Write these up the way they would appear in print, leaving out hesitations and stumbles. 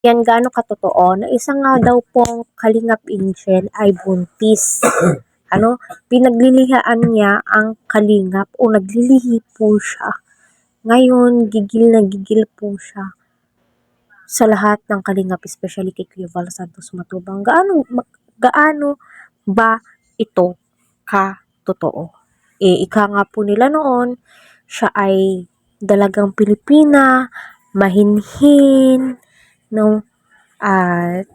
yan gaano katotoo na isa nga daw pong Kalingap Angel ay buntis. Pinaglilihaan niya ang Kalingap o naglilihi po siya. Ngayon, gigil na gigil po siya sa lahat ng Kalingap, especially kay Kuya Val Santos Matubang. Gaano ba ito katotoo? Ika nga po nila noon, siya ay dalagang Pilipina, mahinhin, no? At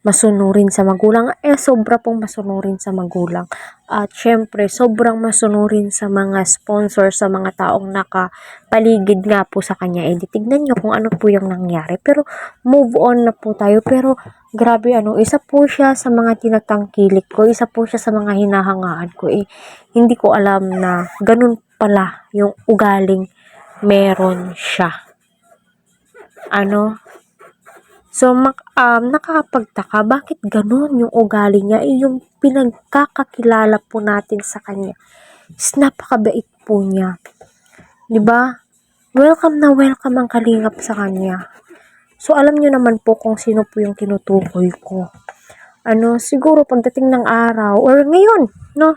masunurin sa magulang. Sobra pong masunurin sa magulang. At syempre, sobrang masunurin sa mga sponsor, sa mga taong nakapaligid nga po sa kanya. Tignan nyo kung ano po yung nangyari. Pero, move on na po tayo. Pero, grabe isa po siya sa mga tinatangkilik ko. Isa po siya sa mga hinahangaan ko. Hindi ko alam na ganun pala yung ugaling meron siya. So, nakakapagtaka, bakit ganun yung ugali niya? Yung pinagkakakilala po natin sa kanya is napakabait po niya. Diba? Welcome na welcome ang Kalingap sa kanya. So, alam niyo naman po kung sino po yung tinutukoy ko. Siguro pagdating ng araw, or ngayon, no?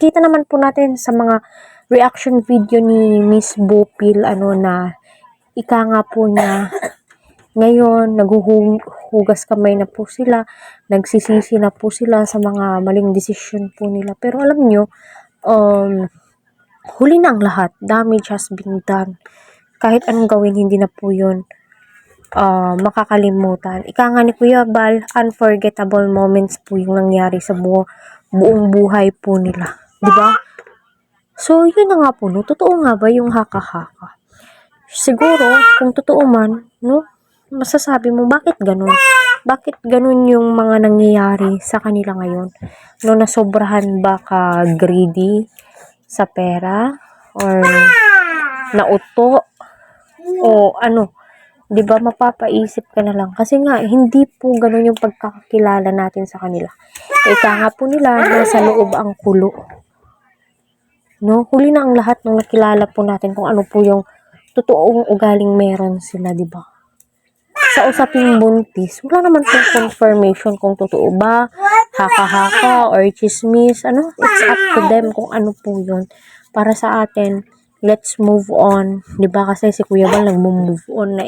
Kita naman po natin sa mga reaction video ni Miss Bopil, na ika nga po niya, ngayon, naghuhugas kamay na po sila, nagsisisi na po sila sa mga maling desisyon po nila. Pero alam nyo, huli na ang lahat. Damage has been done. Kahit anong gawin, hindi na po yun makakalimutan. Ika nga ni Kuya Val, unforgettable moments po yung nangyari sa buong buhay po nila. Diba? So, yun na nga po, no? Totoo nga ba yung haka-haka? Siguro, kung totoo man, no? Masasabi mo, bakit ganun? Bakit ganun yung mga nangyayari sa kanila ngayon? Nasobrahan ba ka greedy sa pera? Or nauto? O diba, mapapaisip ka na lang. Kasi nga, hindi po ganun yung pagkakakilala natin sa kanila. Ika nga po nila, nasa loob ang kulo. No? Huli na ang lahat nung nakilala po natin kung ano po yung totoong ugaling meron sila, diba? Sa usaping buntis, wala naman pong confirmation kung totoo ba, haka-haka, or chismis, it's up to them kung ano po yun. Para sa atin, let's move on. Diba kasi si Kuya Val nag-move on na